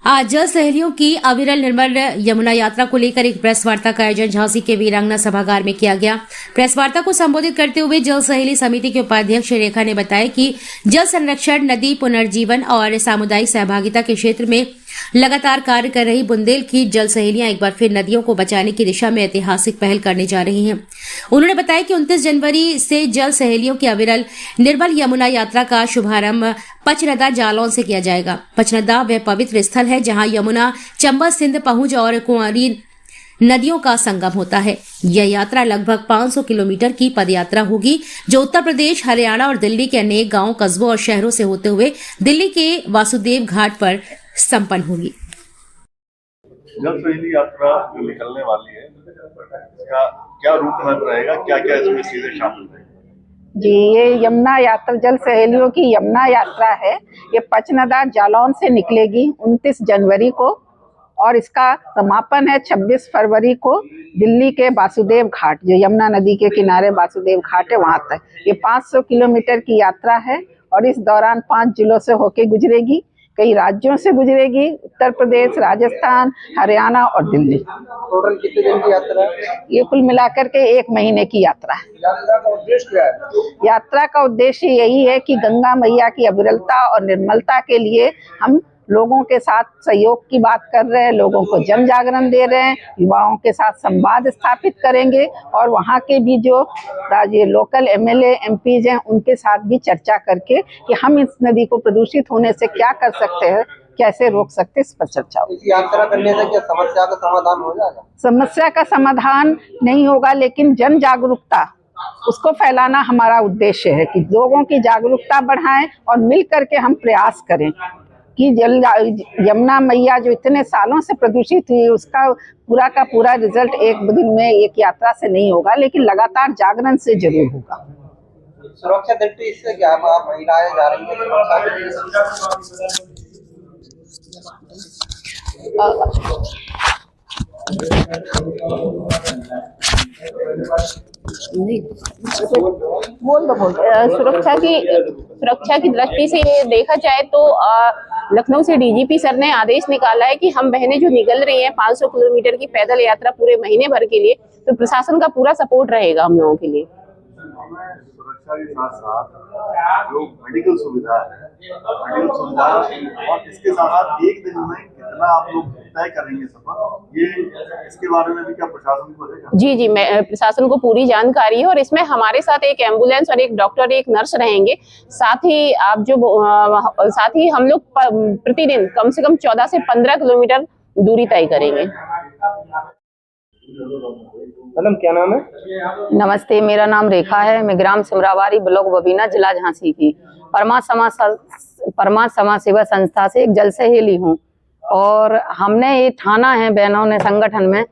आज जल सहेलियों की अविरल निर्मल यमुना यात्रा को लेकर एक प्रेस वार्ता का आयोजन झांसी के वीरांगना सभागार में किया गया। प्रेस वार्ता को संबोधित करते हुए जल सहेली समिति के उपाध्यक्ष रेखा ने बताया कि जल संरक्षण, नदी पुनर्जीवन और सामुदायिक सहभागिता के क्षेत्र में लगातार कार्य कर रही बुंदेल की जल सहेलियां एक बार फिर नदियों को बचाने की दिशा में ऐतिहासिक पहल करने जा रही हैं। उन्होंने बताया कि 29 जनवरी से जल सहेलियों की अविरल निर्मल यमुना यात्रा का शुभारंभ पचनदा जालौन से किया जाएगा। पचनदा वह पवित्र स्थल है जहां यमुना, चंबल, सिंध, पहुंच और कुंवारी नदियों का संगम होता है। यह यात्रा लगभग 500 किलोमीटर की पदयात्रा होगी जो उत्तर प्रदेश, हरियाणा और दिल्ली के अनेक गांवों, कस्बों और शहरों से होते हुए दिल्ली के वासुदेव घाट पर संपन्न होगी। जल सहेली यात्रा जो निकलने वाली है, इसका क्या रूप रहेगा, क्या-क्या इसमें चीजें शामिल रहेंगी? जी, ये यमुना यात्रा जल सहेलियों की यमुना यात्रा है। ये पचनदा जालौन से निकलेगी 29 जनवरी को और इसका समापन है 26 फरवरी को दिल्ली के वासुदेव घाट, जो यमुना नदी के किनारे वासुदेव घाट है, वहां तक। ये 500 किलोमीटर की यात्रा है और इस दौरान 5 जिलों से होके गुजरेगी, कई राज्यों से गुजरेगी, उत्तर प्रदेश, राजस्थान, हरियाणा और दिल्ली। टोटल कितने दिन की यात्रा है? ये कुल मिलाकर के 1 महीने की यात्रा है। यात्रा का उद्देश्य क्या है? यात्रा का उद्देश्य यही है कि गंगा मैया की अविरलता और निर्मलता के लिए हम लोगों के साथ सहयोग की बात कर रहे हैं, लोगों को जन जागरण दे रहे हैं, युवाओं के साथ संवाद स्थापित करेंगे और वहाँ के भी जो राज्य लोकल एमएलए एमपीज हैं उनके साथ भी चर्चा करके कि हम इस नदी को प्रदूषित होने से क्या कर सकते हैं, कैसे रोक सकते हैं, इस पर चर्चा होगी। इस यात्रा करने से क्या समस्या का समाधान हो जाएगा? समस्या का समाधान नहीं होगा, लेकिन जन जागरूकता उसको फैलाना हमारा उद्देश्य है कि लोगों की जागरूकता बढ़ाएं और मिल करके हम प्रयास करें कि यमुना मैया जो इतने सालों से प्रदूषित हुई, उसका पूरा का पूरा रिजल्ट एक दिन में, एक यात्रा से नहीं होगा, लेकिन लगातार जागरण से जरूर होगा। सुरक्षा दृष्टि इससे क्या महिलाएं जा रही है सुरक्षा की दृष्टि से देखा जाए तो लखनऊ से डीजीपी सर ने आदेश निकाला है कि हम बहनें जो निकल रही हैं 500 किलोमीटर की पैदल यात्रा पूरे महीने भर के लिए, तो प्रशासन का पूरा सपोर्ट रहेगा हम लोगों के लिए। सुरक्षा के साथ साथ जो मेडिकल सुविधा है, और इसके साथ एक दिन में कितना आप लोग तय करेंगे सफर, ये इसके बारे में भी क्या प्रशासन को रहेगा? जी, मैं प्रशासन को पूरी जानकारी है और इसमें हमारे साथ एक एम्बुलेंस और एक डॉक्टर, एक नर्स रहेंगे। साथ ही हम लोग प्रतिदिन कम से कम 14 से 15 किलोमीटर दूरी तय करेंगे। मैडम क्या नाम है? नमस्ते, मेरा नाम रेखा है। मैं ग्राम सिमरावारी, ब्लॉक बबीना, जिला झांसी की परमार्थ समाज सेवा संस्था से एक जल सहेली हूँ। और हमने ये ठाना है बहनों ने संगठन में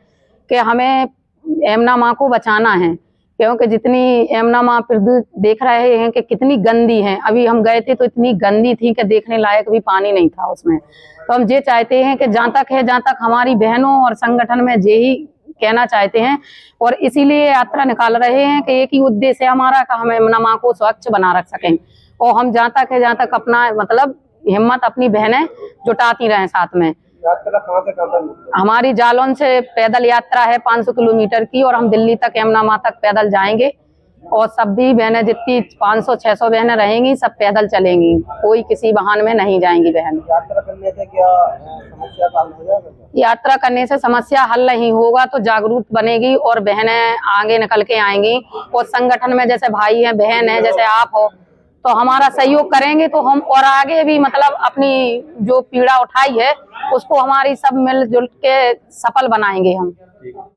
कि हमें यमुना माँ को बचाना है, क्योंकि जितनी यमुना माँ देख रहे हैं कि कितनी गंदी है। अभी हम गए थे तो इतनी गंदी थी कि देखने लायक भी पानी नहीं था उसमें। तो हम ये चाहते हैं कि जहाँ तक हमारी बहनों और संगठन में यही कहना चाहते हैं और इसीलिए यात्रा निकाल रहे हैं कि एक ही उद्देश्य है हमारा कि हम यमुना माँ को स्वच्छ बना रख सकें और हम जहाँ तक अपना मतलब हिम्मत अपनी बहनें जुटाती रहें साथ में। यात्रा कहाँ से कहाँ तक? हमारी जालौन से पैदल यात्रा है 500 किलोमीटर की और हम दिल्ली तक यमुना माँ तक पैदल जाएंगे और सब भी बहनें जितनी 500-600 बहनें रहेंगी सब पैदल चलेंगी, कोई किसी वाहन में नहीं जाएंगी बहन। यात्रा करने से क्या समस्या का हल हो जाएगा? यात्रा करने से समस्या हल नहीं होगा तो जागरूक बनेगी और बहनें आगे निकल के आएंगी और संगठन में जैसे भाई हैं, बहन है, जैसे आप हो, तो हमारा सहयोग करेंगे तो हम और आगे भी मतलब अपनी जो पीड़ा उठाई है उसको हमारी सब मिलजुल के सफल बनाएंगे हम।